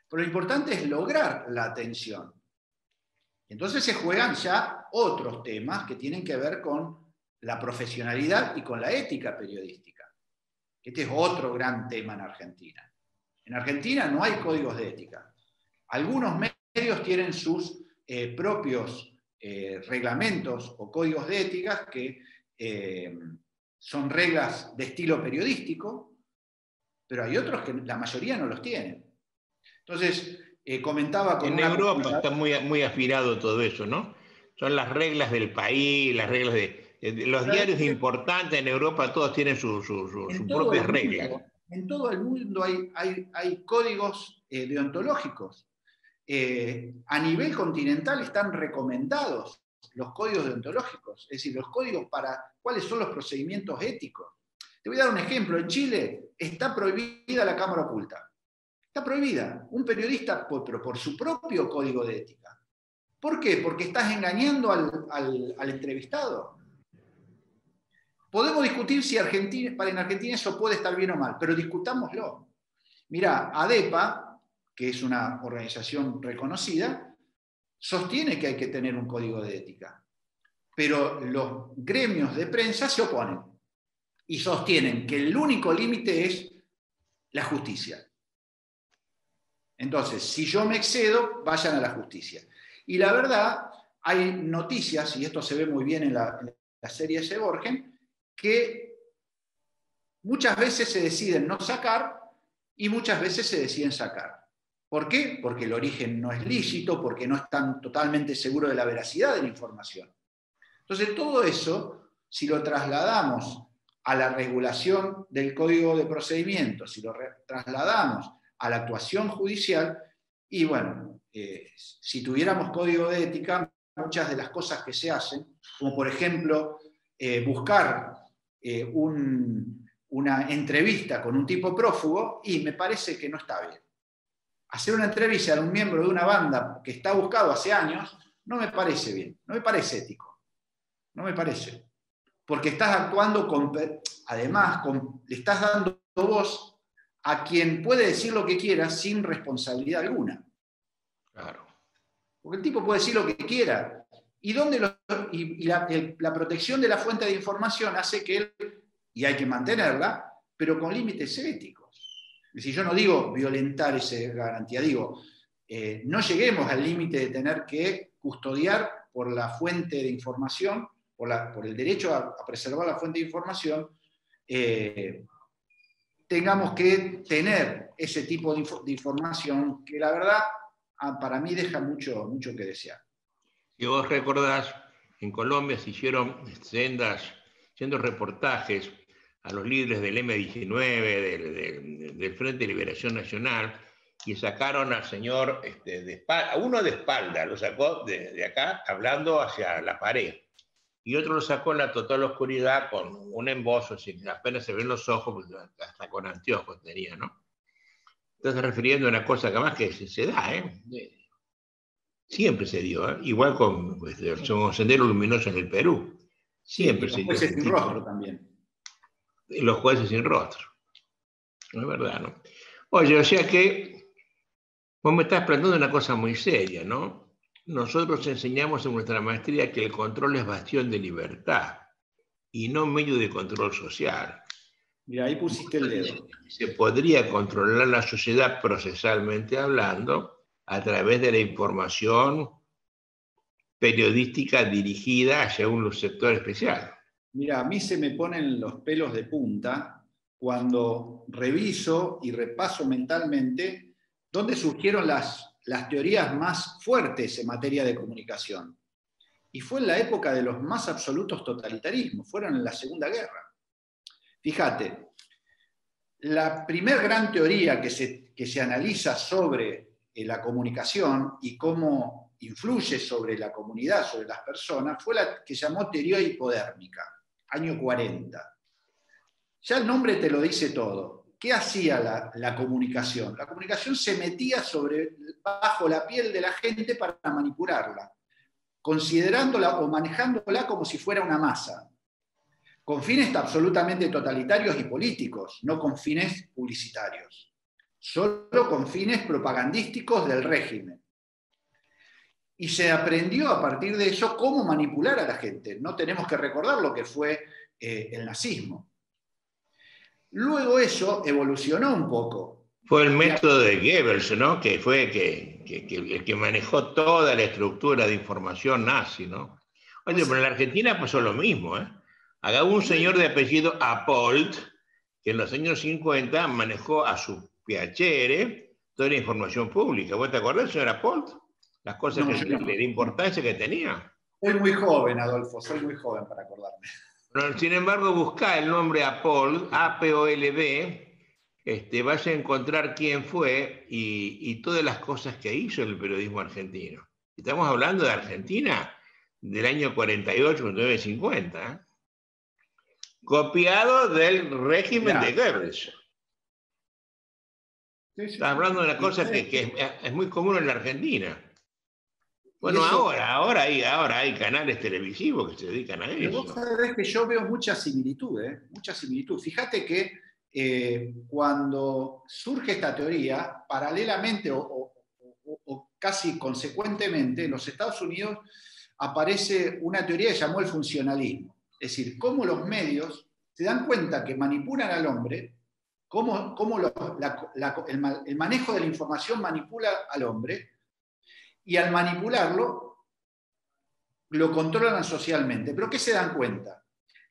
Pero lo importante es lograr la atención. Entonces se juegan ya otros temas que tienen que ver con la profesionalidad y con la ética periodística. Este es otro gran tema en Argentina. En Argentina no hay códigos de ética. Algunos medios tienen sus propios reglamentos o códigos de ética que son reglas de estilo periodístico, pero hay otros que la mayoría no los tienen. Entonces, comentaba con En una Europa comunidad. está muy afinado todo eso, ¿no? Son las reglas del país, las reglas de los diarios importantes en Europa, todos tienen sus propias reglas. En todo el mundo hay códigos deontológicos. A nivel continental están recomendados los códigos deontológicos, es decir, los códigos para cuáles son los procedimientos éticos. Te voy a dar un ejemplo. En Chile está prohibida la cámara oculta. Está prohibida. Un periodista, pero por su propio código de ética. ¿Por qué? Porque estás engañando al entrevistado. Podemos discutir si en Argentina eso puede estar bien o mal, pero discutámoslo. Mirá, ADEPA, que es una organización reconocida, sostiene que hay que tener un código de ética, pero los gremios de prensa se oponen y sostienen que el único límite es la justicia. Entonces, si yo me excedo, vayan a la justicia. Y la verdad, hay noticias, y esto se ve muy bien en la serie de Borgen, que muchas veces se deciden no sacar y muchas veces se deciden sacar. ¿Por qué? Porque el origen no es lícito, porque no están totalmente seguros de la veracidad de la información. Entonces, todo eso, si lo trasladamos a la regulación del Código de Procedimientos, si lo trasladamos a la actuación judicial, y bueno, si tuviéramos código de ética, muchas de las cosas que se hacen, como por ejemplo buscar una entrevista con un tipo prófugo, y me parece que no está bien. Hacer una entrevista a un miembro de una banda que está buscado hace años, no me parece bien, no me parece ético, no me parece. Porque estás actuando además, le estás dando voz a quien puede decir lo que quiera sin responsabilidad alguna. Claro. Porque el tipo puede decir lo que quiera. Y la protección de la fuente de información hace que él, y hay que mantenerla, pero con límites éticos. Es decir, yo no digo violentar esa garantía, digo, no lleguemos al límite de tener que custodiar por la fuente de información, por el derecho a preservar la fuente de información, tengamos que tener ese tipo de información que la verdad para mí deja mucho que desear. Si vos recordás, en Colombia se hicieron haciendo reportajes a los líderes del M-19, del Frente de Liberación Nacional, y sacaron al señor a uno de espalda, lo sacó de acá hablando hacia la pared, y otro lo sacó en la total oscuridad con un embozo, sin apenas se ven los ojos, hasta con anteojos tenía, ¿no? Entonces, refiriendo a una cosa que más que se da, siempre se dio, igual con Sendero Luminoso en el Perú, siempre sí, se y dio. los jueces sin rostro también. Y los jueces sin rostro, no es verdad, ¿no? Oye, o sea que vos me estás planteando una cosa muy seria, ¿no? Nosotros enseñamos en nuestra maestría que el control es bastión de libertad y no medio de control social. Mira, ahí pusiste el dedo. Se podría controlar la sociedad procesalmente hablando a través de la información periodística dirigida hacia un sector especial. Mira, a mí se me ponen los pelos de punta cuando reviso y repaso mentalmente dónde surgieron las teorías más fuertes en materia de comunicación. Y fue en la época de los más absolutos totalitarismos, fueron en la Segunda Guerra. Fíjate, la primer gran teoría que se analiza sobre la comunicación y cómo influye sobre la comunidad, sobre las personas, fue la que llamó teoría hipodérmica, año 40. Ya el nombre te lo dice todo. ¿Qué hacía la comunicación? La comunicación se metía bajo la piel de la gente para manipularla, considerándola o manejándola como si fuera una masa, con fines absolutamente totalitarios y políticos, no con fines publicitarios, solo con fines propagandísticos del régimen. Y se aprendió a partir de eso cómo manipular a la gente. No tenemos que recordar lo que fue el nazismo. Luego eso evolucionó un poco Fue el método de Goebbels, ¿no? Que fue el que manejó toda la estructura de información nazi, ¿no? Oye, pero en la Argentina pasó lo mismo, ¿eh? Acá hubo un señor de apellido Apolt, que en los años 50 manejó a su piacere toda la información pública. ¿Vos te acordás, señor Apolt? Las cosas No, yo no. la importancia que tenía. Soy muy joven, Adolfo, soy muy joven para acordarme. Pero, sin embargo, buscá el nombre Apold, A-P-O-L-D, vas a encontrar quién fue y todas las cosas que hizo el periodismo argentino. Estamos hablando de Argentina del año 48, 49, 50, ¿eh? Copiado del régimen de Goebbels. Estás hablando de una cosa que es muy común en la Argentina. Bueno, ahora hay canales televisivos que se dedican a eso. Vos sabés que yo veo mucha similitud, mucha similitud. Fíjate que cuando surge esta teoría, paralelamente o casi consecuentemente, en los Estados Unidos aparece una teoría que llamó el funcionalismo. Es decir, cómo los medios se dan cuenta que manipulan al hombre, cómo el manejo de la información manipula al hombre, y al manipularlo, lo controlan socialmente. ¿Pero qué se dan cuenta?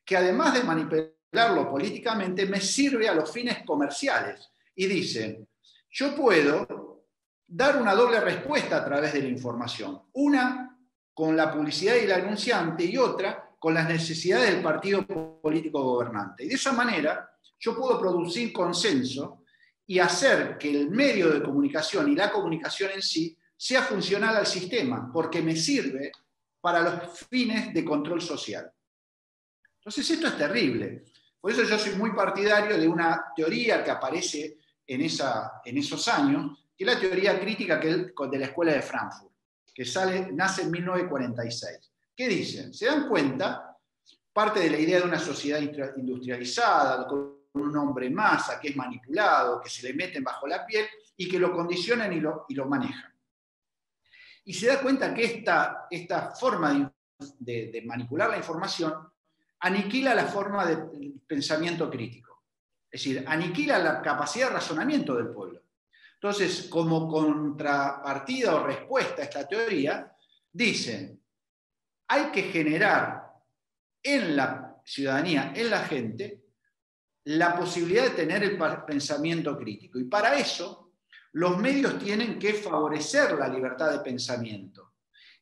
Que además de manipularlo políticamente, me sirve a los fines comerciales. Y dicen, yo puedo dar una doble respuesta a través de la información. Una con la publicidad y el anunciante y otra con las necesidades del partido político gobernante. Y de esa manera yo puedo producir consenso y hacer que el medio de comunicación y la comunicación en sí sea funcional al sistema, porque me sirve para los fines de control social. Entonces esto es terrible. Por eso yo soy muy partidario de una teoría que aparece en esos años, que es la teoría crítica de la Escuela de Frankfurt, que nace en 1946. ¿Qué dicen? Se dan cuenta, parte de la idea de una sociedad industrializada, con un hombre en masa, que es manipulado, que se le meten bajo la piel y que lo condicionan y lo manejan. Y se da cuenta que esta forma de manipular la información aniquila la forma de pensamiento crítico. Es decir, aniquila la capacidad de razonamiento del pueblo. Entonces, como contrapartida o respuesta a esta teoría, dicen, hay que generar en la ciudadanía, en la gente, la posibilidad de tener el pensamiento crítico. Y para eso, los medios tienen que favorecer la libertad de pensamiento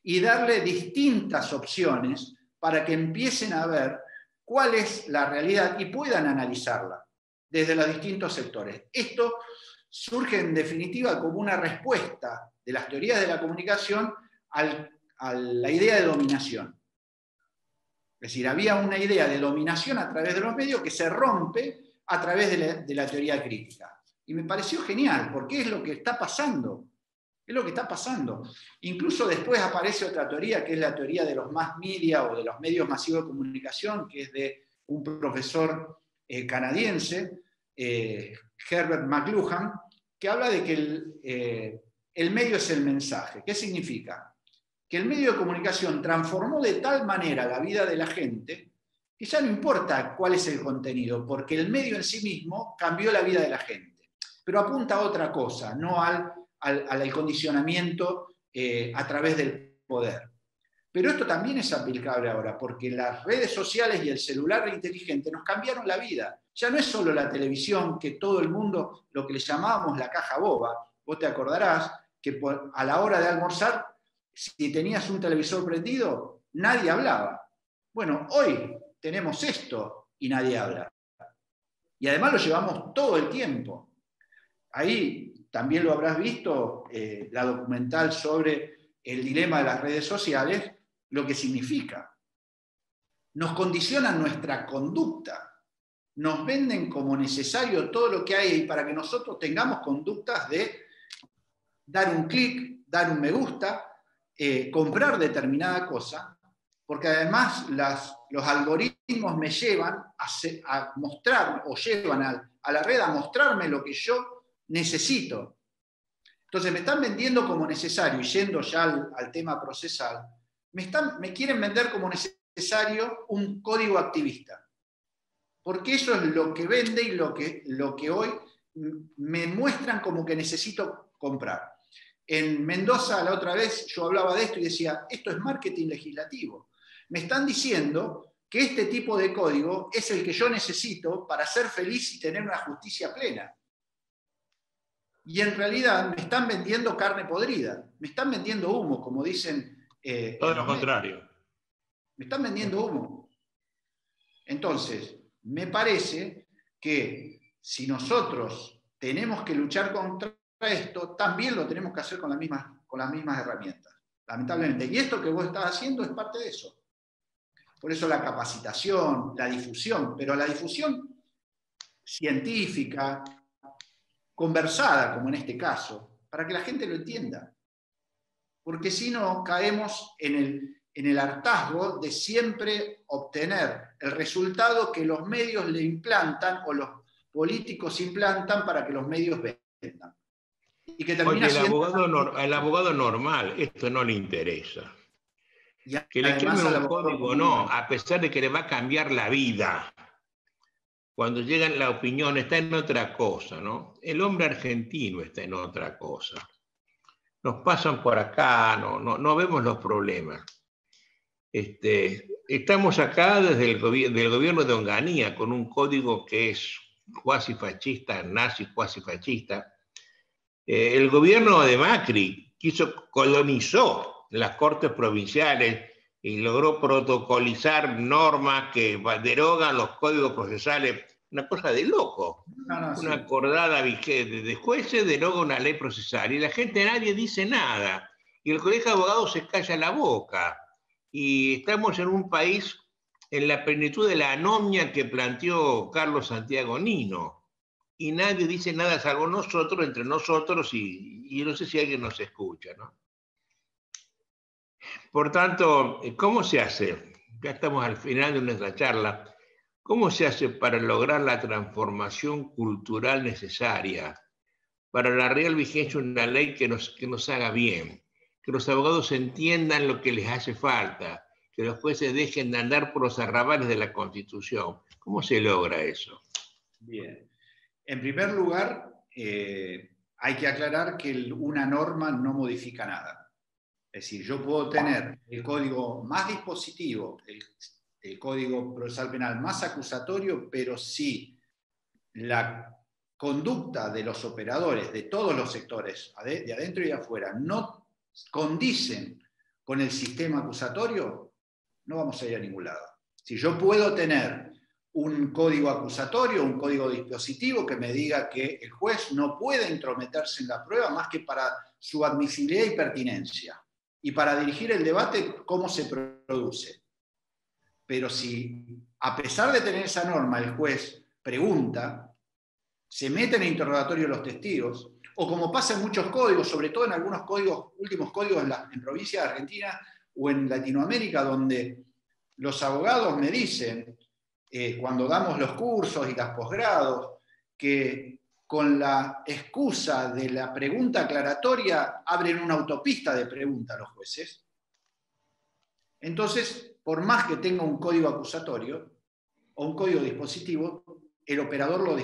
y darle distintas opciones para que empiecen a ver cuál es la realidad y puedan analizarla desde los distintos sectores. Esto surge en definitiva como una respuesta de las teorías de la comunicación a la idea de dominación. Es decir, había una idea de dominación a través de los medios que se rompe a través de la teoría crítica. Y me pareció genial, porque es lo que está pasando. Es lo que está pasando. Incluso después aparece otra teoría, que es la teoría de los mass media o de los medios masivos de comunicación, que es de un profesor canadiense, Herbert McLuhan, que habla de que el medio es el mensaje. ¿Qué significa? Que el medio de comunicación transformó de tal manera la vida de la gente que ya no importa cuál es el contenido, porque el medio en sí mismo cambió la vida de la gente. Pero apunta a otra cosa, no al condicionamiento a través del poder. Pero esto también es aplicable ahora, porque las redes sociales y el celular inteligente nos cambiaron la vida. Ya no es solo la televisión, que todo el mundo, lo que le llamábamos la caja boba. Vos te acordarás que a la hora de almorzar, si tenías un televisor prendido, nadie hablaba. Bueno, hoy tenemos esto y nadie habla. Y además lo llevamos todo el tiempo. Ahí también lo habrás visto, la documental sobre el dilema de las redes sociales, lo que significa. Nos condicionan nuestra conducta, nos venden como necesario todo lo que hay ahí para que nosotros tengamos conductas de dar un clic, dar un me gusta, comprar determinada cosa, porque además los algoritmos me llevan a mostrar, o llevan a la red a mostrarme lo que yo necesito. Entonces me están vendiendo como necesario, y yendo ya al tema procesal, me quieren vender como necesario un código activista. Porque eso es lo que vende y lo que hoy me muestran como que necesito comprar. En Mendoza la otra vez yo hablaba de esto y decía, esto es marketing legislativo. Me están diciendo que este tipo de código es el que yo necesito para ser feliz y tener una justicia plena. Y en realidad me están vendiendo carne podrida, me están vendiendo humo, como dicen. Todo lo contrario. Me están vendiendo humo. Entonces, me parece que si nosotros tenemos que luchar contra esto, también lo tenemos que hacer con las mismas herramientas, lamentablemente. Y esto que vos estás haciendo es parte de eso. Por eso la capacitación, la difusión, pero la difusión científica, conversada, como en este caso, para que la gente lo entienda. Porque si no, caemos en el hartazgo de siempre obtener el resultado que los medios le implantan o los políticos implantan para que los medios vendan. Y que termina al abogado normal esto no le interesa. Que le cambien un código, no, a pesar de que le va a cambiar la vida. Cuando llega la opinión está en otra cosa, ¿no? El hombre argentino está en otra cosa. Nos pasan por acá, no vemos los problemas. Estamos acá desde el gobierno de Onganía con un código que es cuasi fascista, nazi cuasi fascista. El gobierno de Macri colonizó las cortes provinciales y logró protocolizar normas que derogan los códigos procesales. Una cosa de loco. Una acordada de jueces deroga una ley procesal y la gente, nadie dice nada. Y el colegio de abogados se calla la boca. Y estamos en un país en la plenitud de la anomia que planteó Carlos Santiago Nino. Y nadie dice nada salvo nosotros, entre nosotros, y no sé si alguien nos escucha, ¿no? Por tanto, ¿cómo se hace? Ya estamos al final de nuestra charla. ¿Cómo se hace para lograr la transformación cultural necesaria para la real vigencia de una ley que nos haga bien? Que los abogados entiendan lo que les hace falta, que los jueces dejen de andar por los arrabales de la Constitución. ¿Cómo se logra eso? Bien. En primer lugar, hay que aclarar que una norma no modifica nada. Es decir, yo puedo tener el código más dispositivo, el Código Procesal Penal más acusatorio, pero si la conducta de los operadores de todos los sectores, de adentro y de afuera, no condicen con el sistema acusatorio, no vamos a ir a ningún lado. Si yo puedo tener un código acusatorio, un código dispositivo que me diga que el juez no puede intrometerse en la prueba más que para su admisibilidad y pertinencia, y para dirigir el debate cómo se produce. Pero si, a pesar de tener esa norma, el juez pregunta, se mete en el interrogatorio de los testigos, o como pasa en muchos códigos, sobre todo en algunos códigos, últimos códigos en provincias de Argentina o en Latinoamérica, donde los abogados me dicen, cuando damos los cursos y los posgrados, que con la excusa de la pregunta aclaratoria abren una autopista de pregunta a los jueces. Entonces, por más que tenga un código acusatorio o un código dispositivo, el operador lo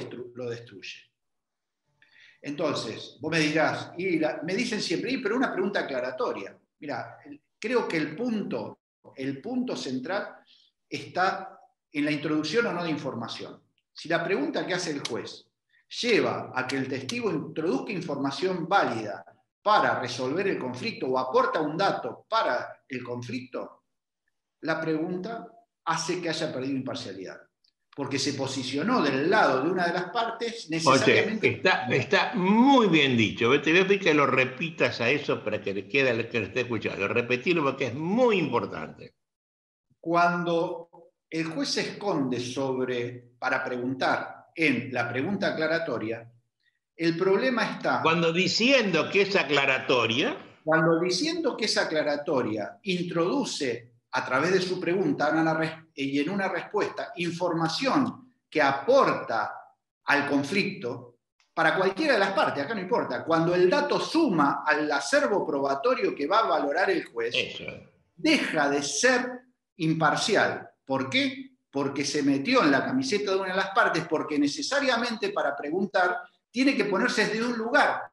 destruye. Entonces, vos me dirás, me dicen siempre, pero una pregunta aclaratoria. Mira, creo que el punto central está en la introducción o no de información. Si la pregunta que hace el juez lleva a que el testigo introduzca información válida para resolver el conflicto o aporta un dato para el conflicto, la pregunta hace que haya perdido imparcialidad, porque se posicionó del lado de una de las partes necesariamente. Oye, está muy bien dicho. Te voy a pedir que lo repitas a eso para que le quede al que lo esté escuchando. Repetirlo porque es muy importante. Cuando el juez se esconde para preguntar en la pregunta aclaratoria, el problema está... Cuando diciendo que es aclaratoria introduce a través de su pregunta y en una respuesta información que aporta al conflicto para cualquiera de las partes, acá no importa. Cuando el dato suma al acervo probatorio que va a valorar el juez, deja de ser imparcial. ¿Por qué? Porque se metió en la camiseta de una de las partes, porque necesariamente para preguntar tiene que ponerse desde un lugar,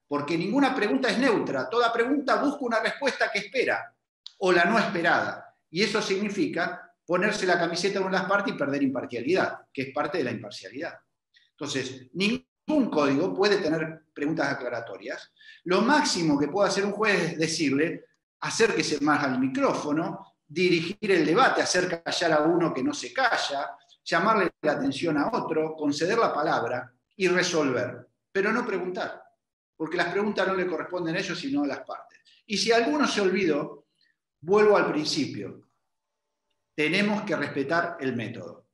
porque ninguna pregunta es neutra, toda pregunta busca una respuesta que espera, o la no esperada, y eso significa ponerse la camiseta de una de las partes y perder imparcialidad, que es parte de la imparcialidad. Entonces, ningún código puede tener preguntas aclaratorias. Lo máximo que puede hacer un juez es decirle, acérquese más al micrófono, dirigir el debate, hacer callar a uno que no se calla, llamarle la atención a otro, conceder la palabra y resolver, pero no preguntar, porque las preguntas no le corresponden a ellos, sino a las partes. Y si alguno se olvidó, vuelvo al principio. Tenemos que respetar el método.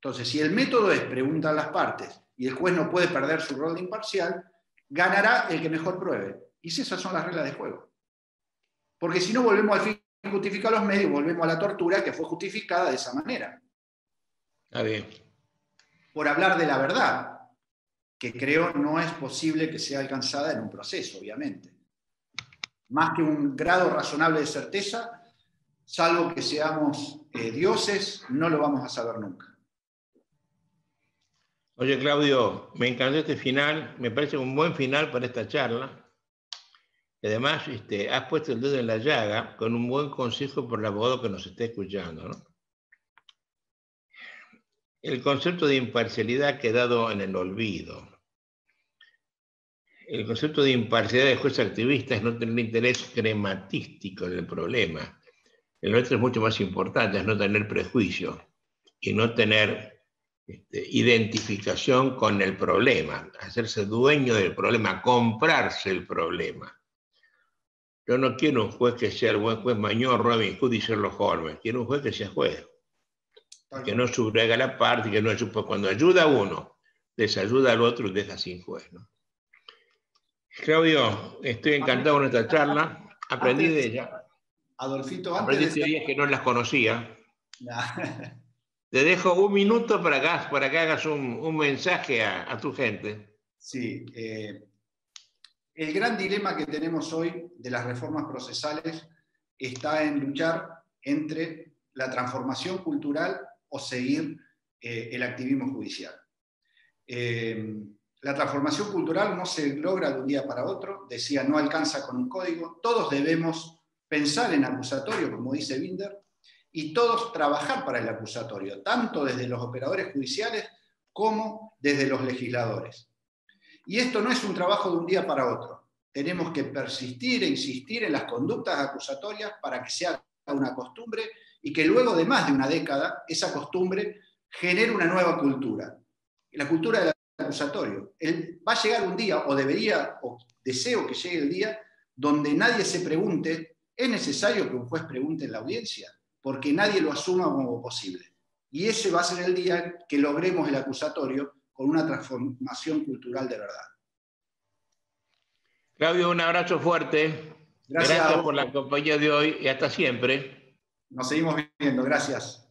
Entonces, si el método es preguntar a las partes y el juez no puede perder su rol de imparcial, ganará el que mejor pruebe. Y esas son las reglas de juego. Porque si no, volvemos al fin justifica los medios, volvemos a la tortura que fue justificada de esa manera. Está bien. Por hablar de la verdad, que creo no es posible que sea alcanzada en un proceso, obviamente. Más que un grado razonable de certeza, salvo que seamos dioses, no lo vamos a saber nunca. Oye, Claudio, me encantó este final, me parece un buen final para esta charla. Además, has puesto el dedo en la llaga con un buen consejo por el abogado que nos está escuchando, ¿no? El concepto de imparcialidad ha quedado en el olvido. El concepto de imparcialidad de juez activista es no tener interés crematístico en el problema. El nuestro es mucho más importante, es no tener prejuicio y no tener identificación con el problema, hacerse dueño del problema, comprarse el problema. Yo no quiero un juez que sea el buen juez Mañón, Robin Hood y Sherlock Holmes. Quiero un juez que sea juez. Que no subrega la parte, que no ayuda. Cuando ayuda a uno, desayuda al otro y deja sin juez, ¿no? Claudio, estoy encantado con esta charla. Aprendí de ella. Adolfito, aprendí teorías que no las conocía. Te dejo un minuto para que hagas un mensaje a tu gente. Sí. El gran dilema que tenemos hoy de las reformas procesales está en luchar entre la transformación cultural o seguir el activismo judicial. La transformación cultural no se logra de un día para otro, decía, no alcanza con un código, todos debemos pensar en acusatorio, como dice Binder, y todos trabajar para el acusatorio, tanto desde los operadores judiciales como desde los legisladores. Y esto no es un trabajo de un día para otro. Tenemos que persistir e insistir en las conductas acusatorias para que sea una costumbre y que luego de más de una década esa costumbre genere una nueva cultura. La cultura del acusatorio. Va a llegar un día, o debería, o deseo que llegue el día, donde nadie se pregunte, ¿es necesario que un juez pregunte en la audiencia? Porque nadie lo asuma como posible. Y ese va a ser el día que logremos el acusatorio con una transformación cultural de verdad. Claudio, un abrazo fuerte. Gracias por la compañía de hoy y hasta siempre. Nos seguimos viendo. Gracias.